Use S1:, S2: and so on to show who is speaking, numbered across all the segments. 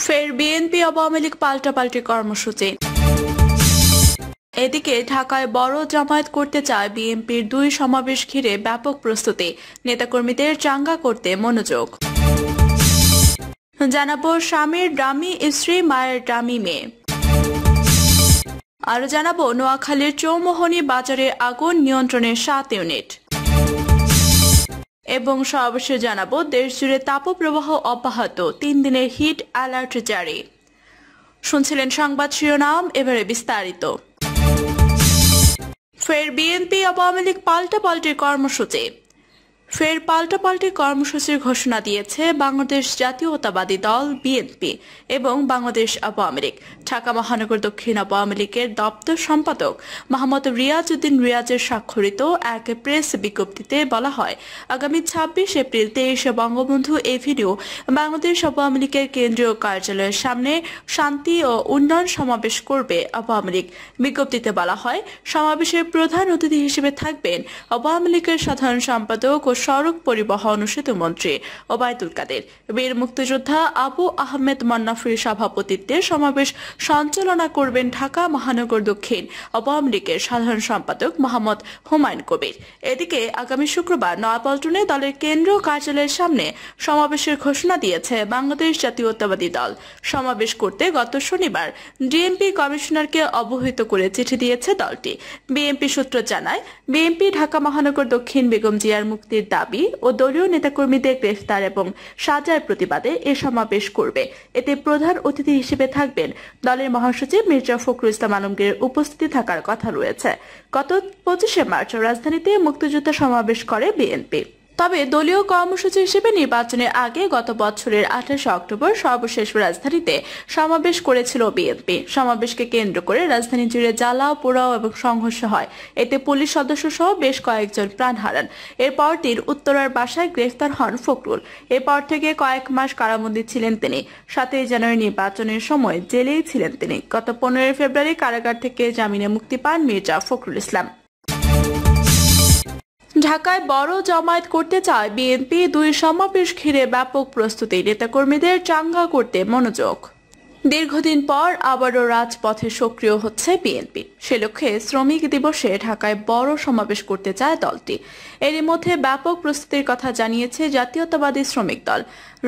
S1: ফের বিএনপি আওয়ামী লীগ পাল্টাপাল্টি কর্মসূচি। এদিকে ঢাকায় বড় জামায়াত করতে চায় বিএনপির দুই সমাবেশ ঘিরে ব্যাপক প্রস্তুতি, নেতাকর্মীদের চাঙ্গা করতে মনোযোগ। জানাবো স্বামীর ডামি স্ত্রী, মায়ের ডামি মেয়ে। আরো জানাবো নোয়াখালীর চৌমোহনী বাজারে আগুন নিয়ন্ত্রণে 7 ইউনিট। এবং সর্বশেষ জানাবো দেশজুড়ে তাপপ্রবাহ অব্যাহত, 3 দিনের হিট অ্যালার্ট জারি। শুনছিলেন সংবাদ শিরোনাম, এবারে বিস্তারিত। ফের বিএনপি আওয়ামী লীগ পাল্টাপাল্টির কর্মসূচি। ফের পাল্টাপাল্টি কর্মসূচির ঘোষণা দিয়েছে বাংলাদেশ জাতীয়তাবাদী দল বিএনপি এবং বাংলাদেশ আওয়ামী লীগ। ঢাকা মহানগর দক্ষিণ আওয়ামী লীগের দপ্তর সম্পাদক মোহাম্মদ রিয়াজ উদ্দিন রিয়াজের স্বাক্ষরিত এক প্রেস বিজ্ঞপ্তিতে বলা হয়, আগামী 26 এপ্রিল 23 বঙ্গবন্ধু এভিনিউ বাংলাদেশ আওয়ামী লীগের কেন্দ্রীয় কার্যালয়ের সামনে শান্তি ও উন্নয়ন সমাবেশ করবে আওয়ামী লীগ। বিজ্ঞপ্তিতে বলা হয়, সমাবেশের প্রধান অতিথি হিসেবে থাকবেন আওয়ামী লীগের সাধারণ সম্পাদক ও সড়ক পরিবহন ও সেতুমন্ত্রী ওবায়দুল কাদের। বীর মুক্তিযোদ্ধা আবু আহমেদ মান্নাফির সভাপতিত্বে সমাবেশ সঞ্চালনা করবেন ঢাকা মহানগর দক্ষিণ আওয়ামী লীগের সাধারণ সম্পাদক মোহাম্মদ হুমায়ুন কবির। এদিকে আগামী শুক্রবার নয়াপল্টনে দলের কেন্দ্রীয় কার্যালয়ের সামনে সমাবেশের ঘোষণা দিয়েছে বাংলাদেশ জাতীয়তাবাদী দল। সমাবেশ করতে গত শনিবার ডিএমপি কমিশনারকে অবহিত করে চিঠি দিয়েছে দলটি। বিএনপি সূত্র জানায়, বিএনপি ঢাকা মহানগর দক্ষিণ বেগম জিয়ার মুক্তির দাবি ও দলীয় নেতাকর্মীদের গ্রেফতার এবং সাজার প্রতিবাদে এ সমাবেশ করবে। এতে প্রধান অতিথি হিসেবে থাকবেন দলের মহাসচিব মির্জা ফখরুল ইসলাম আলমগীরের উপস্থিতি থাকার কথা রয়েছে। গত 25 মার্চ রাজধানীতে মুক্তিযোদ্ধা সমাবেশ করে বিএনপি। তবে দলীয় কর্মসূচি হিসেবে নির্বাচনের আগে গত বছরের 28 অক্টোবর সর্বশেষ রাজধানীতে সমাবেশ করেছিল বিএনপি। সমাবেশকে কেন্দ্র করে রাজধানী জুড়ে জ্বালাও পোড়াও এবং সংঘর্ষ হয়। এতে পুলিশ সদস্য সহ বেশ কয়েকজন প্রাণ হারান। এরপর উত্তরার বাসায় গ্রেফতার হন ফখরুল। এরপর থেকে কয়েক মাস কারাবন্দী ছিলেন তিনি। 7 জানুয়ারি নির্বাচনের সময় জেলেই ছিলেন তিনি। গত 15 ফেব্রুয়ারি কারাগার থেকে জামিনে মুক্তি পান মির্জা ফখরুল ইসলাম। ঢাকায় বড় জামায়াত করতে চায় বিএনপি, দুই সমাবেশ ঘিরে ব্যাপক প্রস্তুতি, নেতাকর্মীদের চাঙ্গা করতে মনোযোগ। দীর্ঘদিন পর আবারও রাজপথে সক্রিয় হচ্ছে বিএনপি। সে লক্ষ্যে শ্রমিক দিবসে ঢাকায় বড় সমাবেশ করতে চায় দলটি। এরই মধ্যে ব্যাপক প্রস্তুতির কথা জানিয়েছে জাতীয়তাবাদী শ্রমিক দল।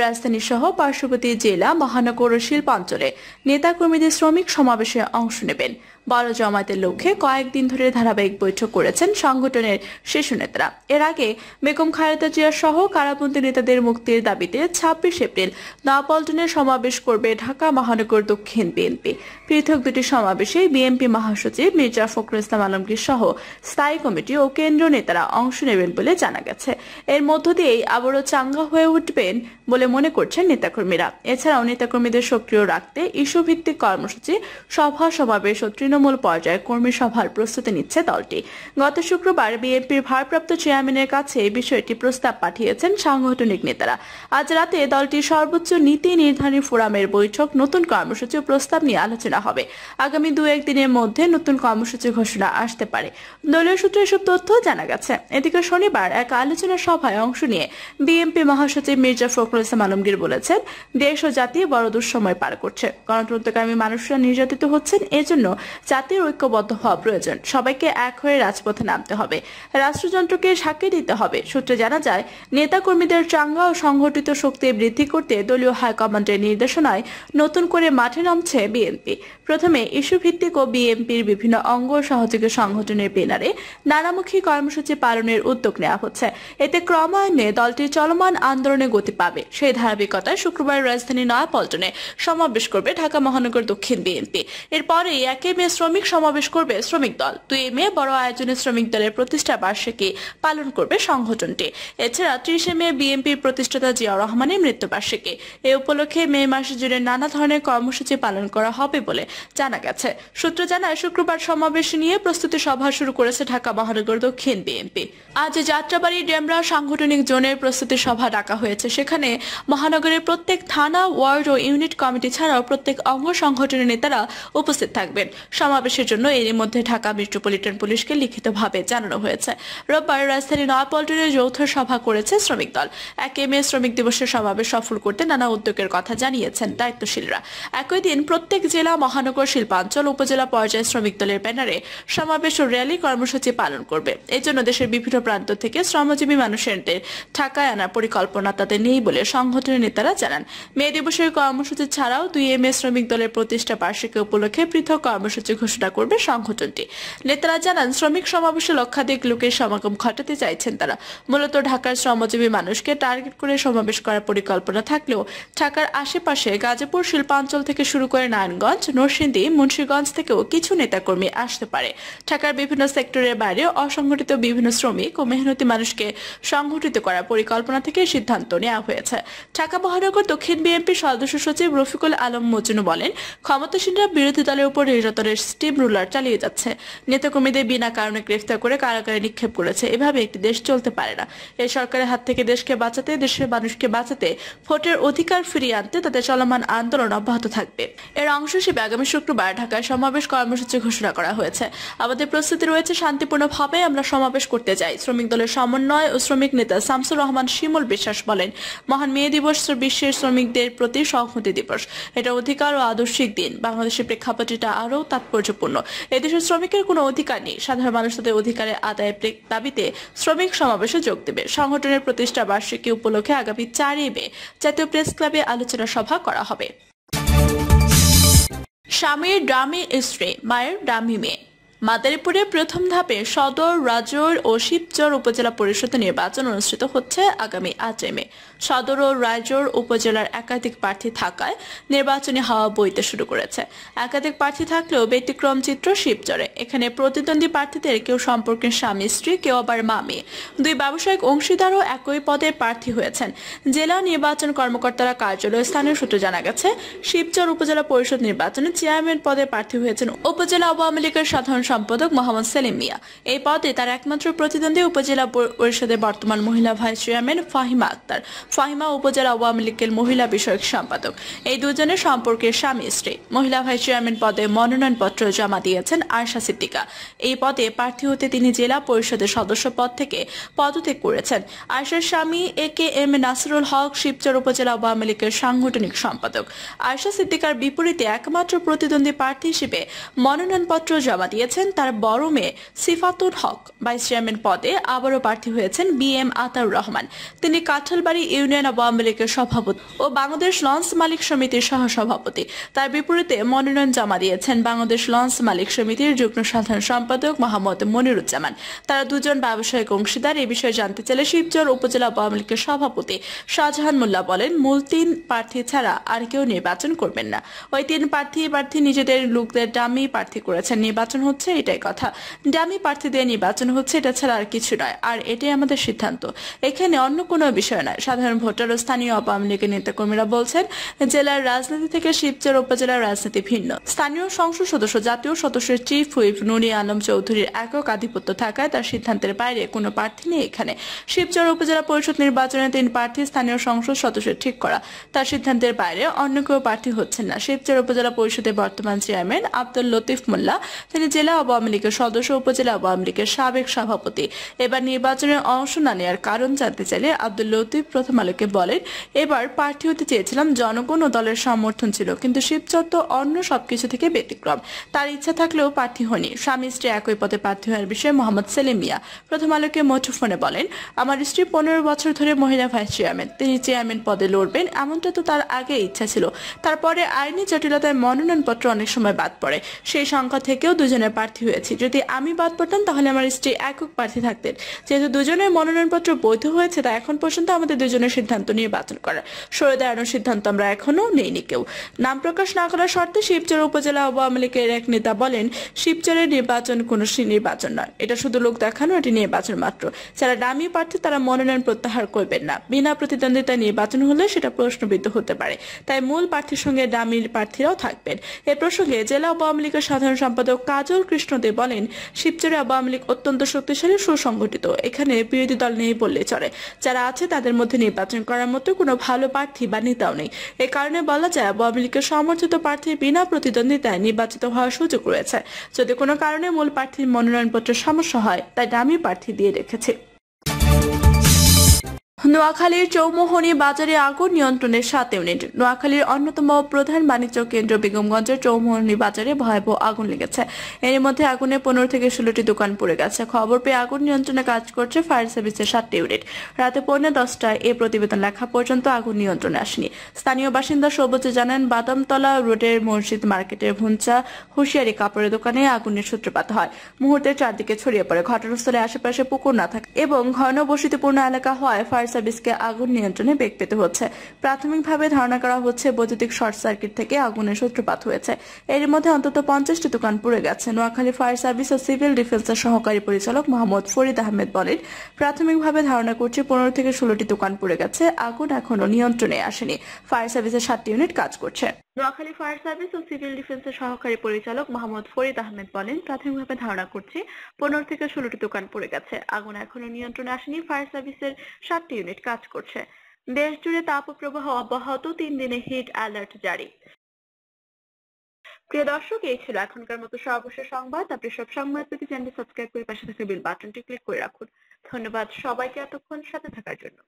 S1: রাজধানী সহ পার্শ্ববর্তী জেলা, মহানগর ও শিল্পাঞ্চলে নেতাকর্মীদের শ্রমিক সমাবেশে অংশ নেবেন। বড় জামায়াতের লক্ষ্যে কয়েকদিন ধরে ধারাবাহিক বৈঠক করেছেন সংগঠনের শীর্ষ নেতারা। এর আগে বেগম খালেদা জিয়া সহ কারাবন্দী নেতাদের মুক্তির দাবিতে 26 এপ্রিল নয়াপল্টনে সমাবেশ করবে ঢাকা মহানগর দক্ষিণ বিএনপি। পৃথক দুটি সমাবেশে বিএনপি মহাসচিব মির্জা ফখরুল ইসলাম আলমগীর সহ স্থায়ী কমিটি ও কেন্দ্রীয় নেতারা অংশ নেবেন বলে জানা গেছে। এর মধ্য দিয়েই আবারও চাঙ্গা হয়ে উঠবেন বলে মনে করছেন নেতাকর্মীরা। এছাড়াও নেতাকর্মীদের সক্রিয় রাখতে ইস্যুভিত্তিক কর্মসূচি, সভা সমাবেশ ও তৃণমূল পর্যায়ে কর্মী সভার প্রস্তুতি নিচ্ছে দলটি। গত শুক্রবার বিএনপির ভারপ্রাপ্ত চেয়ারম্যানের কাছে বিষয়টি প্রস্তাব পাঠিয়েছেন সাংগঠনিক নেতারা। আজ রাতে দলটির সর্বোচ্চ নীতি নির্ধারণী ফোরামের বৈঠক, নতুন কর্মসূচি ও প্রস্তাব নিয়ে আলোচনা হবে। আগামী 2-1 দিনের মধ্যে নতুন কর্মসূচি ঘোষণা আসতে পারে, দলীয় সূত্রে এসব তথ্য জানা গেছে। এদিকে শনিবার এক আলোচনা সভায় অংশ নিয়ে বিএনপি মহাসচিব মির্জা ফখরুল ইসলাম আলমগীর বলেছেন, দেশ ও জাতি বড় দুঃসময় পার করছে। গণতন্ত্রকামী মানুষরা নির্যাতিত হচ্ছেন। এজন্য জাতির ঐক্যবদ্ধ হওয়া প্রয়োজন। সবাইকে এক হয়ে রাজপথে নামতে হবে, রাষ্ট্রযন্ত্রকে সাক্ষী দিতে হবে। সূত্রে জানা যায়, নেতাকর্মীদের চাঙ্গা ও সংগঠিত শক্তি বৃদ্ধি করতে দলীয় হাইকমান্ডের নির্দেশনায় নতুন করে মাঠে নামছে বিএনপি। প্রথমে ইস্যু ভিত্তিক ও বিএনপির বিভিন্ন অঙ্গ সহযোগী সংগঠনের ব্যানারে নানামুখী কর্মসূচি পালনের উদ্যোগ নেওয়া হচ্ছে। এতে ক্রমান্বয়ে দলটির চলমান আন্দোলনে গতি পাবে। সেই ধারাবাহিকতায় শুক্রবার রাজধানী নয়াপল্টনে সমাবেশ করবে ঢাকা মহানগর দক্ষিণ বিএনপি। এরপরেই 1 মে শ্রমিক সমাবেশ করবে শ্রমিক দল। 2 মে বড় আয়োজনে শ্রমিক দলের প্রতিষ্ঠা বার্ষিকী পালন করবে সংগঠনটি। এছাড়া 30 মে বিএনপির প্রতিষ্ঠাতা জিয়াউর রহমানের মৃত্যুবার্ষিকী। এ উপলক্ষে মে মাস জুড়ে নানা ধরনের কর্মসূচি পালন করা হবে বলে জানা গেছে। সূত্র জানায়, শুক্রবার সমাবেশ নিয়ে প্রস্তুতি সভা শুরু করেছে ঢাকা মহানগর দক্ষিণ বিএনপি। আজ যাত্রাবাড়ি ডেমরা সাংগঠনিক জোনের প্রস্তুতি সভা ডাকা হয়েছে। সেখানে মহানগরের প্রত্যেক থানা, ওয়ার্ড ও ইউনিট কমিটি ছাড়াও প্রত্যেক অঙ্গ সংগঠনের নেতারা উপস্থিত থাকবেন। সমাবেশের জন্য এরই মধ্যে ঢাকা মেট্রোপলিটন পুলিশকে লিখিতভাবে জানানো হয়েছে। রোববার রাজধানী নয়াপল্টনে যৌথ সভা করেছে শ্রমিক দল। 1 মে শ্রমিক দিবসের সমাবেশ সফল করতে নানা উদ্যোগের কথা জানিয়েছেন দায়িত্বশীলরা। একই দিন প্রত্যেক জেলা, মহানগর, শিল্পাঞ্চল, উপজেলা পর্যায়ে শ্রমিক দলের ব্যানারে সমাবেশ ও র্যালি কর্মসূচি পালন করবে। এজন্য দেশের বিভিন্ন প্রান্ত থেকে শ্রমজীবী মানুষের ঢাকায় আনার পরিকল্পনা তাদের নেই বলে সংগঠনের নেতারা জানান। মে দিবসের কর্মসূচি ছাড়াও 2 মে শ্রমিক দলের প্রতিষ্ঠা বার্ষিকী উপলক্ষে পৃথক কর্মসূচি ঘোষণা করবে সংগঠনটি। নেতারা জানান, শ্রমিক সমাবেশে লক্ষাধিক লোকের সমাগম ঘটাতে চাইছেন তারা। মূলত ঢাকার শ্রমজীবী মানুষকে টার্গেট করে সমাবেশ করার পরিকল্পনা থাকলেও ঢাকার আশেপাশে গাজীপুর, শিল্পাঞ্চল থেকে শুরু করে নারায়ণগঞ্জ, নরসিংদী, মুন্সিগঞ্জ থেকেও কিছু নেতাকর্মী আসতে পারে। ঢাকার বিভিন্ন সেক্টরের বাইরে অসংগঠিত বিভিন্ন শ্রমিক ও মেহনতি মানুষকে সংগঠিত করার পরিকল্পনা থেকে সিদ্ধান্ত নেওয়া হয়েছে। ঢাকা মহানগর দক্ষিণ বিএনপির সদস্য সচিব রফিকুল আলম মজনু বলেন, ক্ষমতাসীনরা বিরোধী দলের উপর নির্যাতনের স্টিম রুলার চালিয়ে যাচ্ছে। নেতাকর্মীদের বিনা কারণে গ্রেফতার করে কারাগারে নিক্ষেপ করেছে। এভাবে একটি দেশ চলতে পারে না। এই সরকারের হাত থেকে দেশকে বাঁচাতে, দেশের মানুষকে বাঁচাতে, ভোটের অধিকার ফিরিয়ে আনতে তাদের চলমান আন্দোলন অব্যাহত থাকবে। এর অংশ হিসেবে আগামী শুক্রবার ঢাকায় সমাবেশ কর্মসূচি ঘোষণা করা হয়েছে। আমাদের প্রস্তুতি রয়েছে, শান্তিপূর্ণভাবে আমরা সমাবেশ করতে চাই। শ্রমিক দলের সমন্বয় ও শ্রমিক নেতা শামসুর রহমান শিমুল বিশ্বাস বলেন, মহান মে দিবস বিশ্বের শ্রমিকদের প্রতি সংহতি দিবস। এটা অধিকার ও আদর্শিক দিন। বাংলাদেশের প্রেক্ষাপটে এটা আরও তাৎপর্যপূর্ণ। এদেশের শ্রমিকের কোনো অধিকার নেই। সাধারণ মানুষ তাদের অধিকারের আদায়ের দাবিতে শ্রমিক সমাবেশে যোগ দেবে। সংগঠনের প্রতিষ্ঠা বার্ষিকী উপলক্ষে আগামী 4 মে জাতীয় প্রেস ক্লাবে আলোচনা সভা করা হবে। স্বামীর ডামি স্ত্রী, মায়ের ডামি মেয়ে। মাদারীপুরে প্রথম ধাপে সদর, রাজৌর ও শিবচর উপজেলা পরিষদ নির্বাচন অনুষ্ঠিত হচ্ছে আগামী 8 মে। সদর ও রাজৌর উপজেলার একাধিক প্রার্থী থাকায় নির্বাচনী হাওয়া বইতে শুরু করেছে। একাধিক প্রার্থী থাকলেও ব্যতিক্রম চিত্র শিবচরে। এখানে প্রতিদ্বন্দ্বী প্রার্থীদের কেউ সম্পর্কের স্বামী স্ত্রী, কেউ আবার মা মেয়ে। 2 ব্যবসায়িক অংশীদারও একই পদে প্রার্থী হয়েছেন। জেলা নির্বাচন কর্মকর্তারা কার্যালয় স্থানীয় সূত্রে জানা গেছে, শিবচর উপজেলা পরিষদ নির্বাচনে চেয়ারম্যান পদে প্রার্থী হয়েছেন উপজেলা আওয়ামী লীগের সাধারণ সম্পাদক মোহাম্মদ সেলিম মিয়া। এই পদে তার একমাত্র প্রতিদ্বন্দ্বী উপজেলা পরিষদের বর্তমান মহিলা ভাইস চেয়ারম্যান ফাহিমা আক্তার। ফাহিমা উপজেলা আওয়ামী লীগের মহিলা বিষয়ক সম্পাদক। এই দুজনের সম্পর্কের স্বামী স্ত্রী। মহিলা ভাইস চেয়ারম্যান পদে মনোনয়নপত্র জমা দিয়েছেন আয়শা সিদ্দিকা। এই পদে প্রার্থী হতে তিনি জেলা পরিষদের সদস্য পদ থেকে পদত্যাগ করেছেন। আয়শার স্বামী AKM নাসিরুল হক শিবচর উপজেলা আওয়ামী লীগের সাংগঠনিক সম্পাদক। আয়শা সিদ্দিকার বিপরীতে একমাত্র প্রতিদ্বন্দ্বী প্রার্থী হিসেবে মনোনয়নপত্র জমা দিয়েছেন তার বড় মেয়ে সিফাতুল হক। ভাইস চেয়ারম্যান পদে আবারও প্রার্থী হয়েছেন BM আতাউর রহমান। তিনি কাঁঠালবাড়ি ইউনিয়ন আওয়ামী লীগের সভাপতি ও বাংলাদেশ লঞ্চ মালিক সমিতির সহসভাপতি। তার বিপরীতে মনোনয়ন জমা দিয়েছেন বাংলাদেশ লঞ্চ মালিক সমিতির যুগ্ম সাধারণ সম্পাদক মোহাম্মদ মনিরুজ্জামান। তারা দুজন ব্যবসায়িক অংশীদার। এই বিষয়ে জানতে চাইলে শিবচর উপজেলা আওয়ামী লীগের সভাপতি শাহজাহান মোল্লা বলেন, মূল 3 প্রার্থী ছাড়া আর কেউ নির্বাচন করবেন না। ওই 3 প্রার্থী নিজেদের লোকদের ডামি প্রার্থী করেছেন। নির্বাচন হচ্ছে এটাই কথা। ডামি প্রার্থীদের নির্বাচন হচ্ছে, এটা ছাড়া আর কিছু নয়। আর এটাই আমাদের সিদ্ধান্ত। এখানে অন্য কোনো বিষয় নয়। সাধারণ ভোটার ও স্থানীয় আওয়ামী লীগের নেতাকর্মীরা বলছেন, জেলার রাজনীতি থেকে শিবচর উপজেলার রাজনীতি ভিন্ন। স্থানীয় সংসদ সদস্য, জাতীয় সদস্যের চিফ হুইপ নুরি আলম চৌধুরীর একক আধিপত্য থাকায় তার সিদ্ধান্তের বাইরে কোনো প্রার্থী নেই এখানে। শিবচর উপজেলা পরিষদ নির্বাচনে 3 প্রার্থী স্থানীয় সংসদ সদস্যের ঠিক করা। তার সিদ্ধান্তের বাইরে অন্য কেউ প্রার্থী হচ্ছেন না। শিবচর উপজেলা পরিষদের বর্তমান চেয়ারম্যান আব্দুল লতিফ মোল্লা, তিনি জেলা আওয়ামী লীগের সদস্য, উপজেলা আওয়ামী লীগের সাবেক সভাপতি। এবার নির্বাচনে অংশ না নেওয়ার কারণ জানতে চাইলে আব্দুল লতিফ প্রথম আলোকে বলেন, এবার প্রার্থী হতে চেয়েছিলাম, জনগণ ও দলের সমর্থন ছিল, কিন্তু শিবচর তো অন্য সবকিছু থেকে ব্যতিক্রম। তার ইচ্ছা থাকলেও প্রার্থী হয়নি। স্বামী স্ত্রী একই পদে প্রার্থী হওয়ার বিষয়ে মোহাম্মদ সেলিম মিয়া প্রথম আলোকে মুঠোফোনে বলেন, আমার স্ত্রী 15 বছর ধরে মহিলা ভাইস চেয়ারম্যান। তিনি চেয়ারম্যান পদে লড়বেন এমনটা তো তার আগে ইচ্ছা ছিল। তারপরে আইনি জটিলতায় মনোনয়নপত্র অনেক সময় বাদ পড়ে। সেই সংখ্যা থেকেও দুজনের প্রার্থী হয়েছি। যদি আমি বাদ পড়তাম তাহলে আমার স্ত্রী একক প্রার্থী থাকতেন। যেহেতু দুজনের মনোনয়নপত্র বৈধ হয়েছে, তা এখন পর্যন্ত আমাদের দুজনের সিদ্ধান্ত নির্বাচন করার। সরে দাঁড়ানোর সিদ্ধান্ত আমরা এখনো নেইনি কেউ। নাম প্রকাশ না করার শর্তে শিবচর উপজেলা আওয়ামী লীগের এক নেতা বলেন, শিবচরের নির্বাচন কোনো নির্বাচন নয়, এটা শুধু লোক দেখানো, এটি নির্বাচন মাত্র। যারা ডামি প্রার্থী তারা মনোনয়ন প্রত্যাহার করবেন না। বিনা প্রতিদ্বন্দ্বিতায় নির্বাচন হলে সেটা প্রশ্নবিদ্ধ হতে পারে। তাই মূল প্রার্থীর সঙ্গে ডামির প্রার্থীরাও থাকবেন। এ প্রসঙ্গে জেলা আওয়ামী লীগের সাধারণ সম্পাদক কাজল কৃষ্ণ দে বলেন, শিবচরে আওয়ামী লীগ অত্যন্ত শক্তিশালী, সুসংগঠিত। এখানে বিরোধী দল নেই বললে চলে। যারা আছে তাদের মধ্যে নির্বাচন করার মতো কোনো ভালো প্রার্থী বা নেতাও নেই। এ কারণে বলা যায় আওয়ামী লীগের সমর্থিত প্রার্থীর বিনা প্রতিদ্বন্দ্বিতায় নির্বাচিত হওয়ার সুযোগ রয়েছে। যদি কোনো কারণে মূল প্রার্থীর মনোনয়নপত্রের সমস্যা হয়, তাই দামি প্রার্থী দিয়ে রেখেছে। নোয়াখালীর চৌমোহনী বাজারে আগুন নিয়ন্ত্রণে 7 ইউনিট। নোয়াখালীর অন্যতম প্রধান বাণিজ্য কেন্দ্র বেগমগঞ্জের চৌমোহনী বাজারে ভয়াবহ আগুন লেগেছে। এর মধ্যে আগুনে 15 থেকে 16টি দোকান পুড়ে গেছে। খবর পেয়ে আগুন নিয়ন্ত্রণে কাজ করছে ফায়ার সার্ভিসের 7টি ইউনিট। রাতে 10:45টায় এই প্রতিবেদন লেখা পর্যন্ত আগুন নিয়ন্ত্রণে আসেনি। স্থানীয় বাসিন্দা সবুজ জানান, বাদামতলা রোডের মসজিদ মার্কেটের ভুঞ্চা হুঁশিয়ারি কাপড়ের দোকানে আগুনের সূত্রপাত হয়। মুহূর্তে চারদিকে ছড়িয়ে পড়ে। ঘটনাস্থলে আশেপাশে পুকুর না থাকে এবং ঘন বসতিপূর্ণ এলাকা হওয়ায় ফায়ার সার্ভিসকে আগুন নিয়ন্ত্রণে বেগ পেতে হচ্ছে। প্রাথমিকভাবে ধারণা করা হচ্ছে বৈদ্যুতিক শর্ট সার্কিট থেকে আগুনের সূত্রপাত হয়েছে। এর মধ্যে অন্তত 50টি দোকান পুড়ে গেছে। নোয়াখালী ফায়ার সার্ভিস ও সিভিল ডিফেন্সের সহকারী পরিচালক মোহাম্মদ ফরিদ আহমেদ বলেন, প্রাথমিকভাবে ধারণা করছে 15 থেকে 16টি দোকান পুড়ে গেছে। আগুন এখনো নিয়ন্ত্রণে আসেনি। ফায়ার সার্ভিসের 7টি ইউনিট কাজ করছে। নোয়াখালী ফায়ার সার্ভিস ও সিভিল ডিফেন্সের সহকারী পরিচালক মোহাম্মদ ফরিদ আহমেদ বলেন, প্রাথমিকভাবে ধারণা করছে 15 থেকে 16টি দোকান পুড়ে গেছে। আগুন এখনো নিয়ন্ত্রণে আসেনি। ফায়ার সার্ভিসের 7টি ইউনিট কাজ করছে। দেশ জুড়ে তাপপ্রবাহ অব্যাহত, 3 দিনে হিট অ্যালার্ট জারি। প্রিয় দর্শক, এই ছিল এখনকার মতো সর্বশেষ সংবাদ। আপনি সব সংবাদ পেতে চ্যানেলটি সাবস্ক্রাইব করে পাশে থাকা বেল বাটনটি ক্লিক করে রাখুন। ধন্যবাদ সবাইকে এতক্ষণ সাথে থাকার জন্য।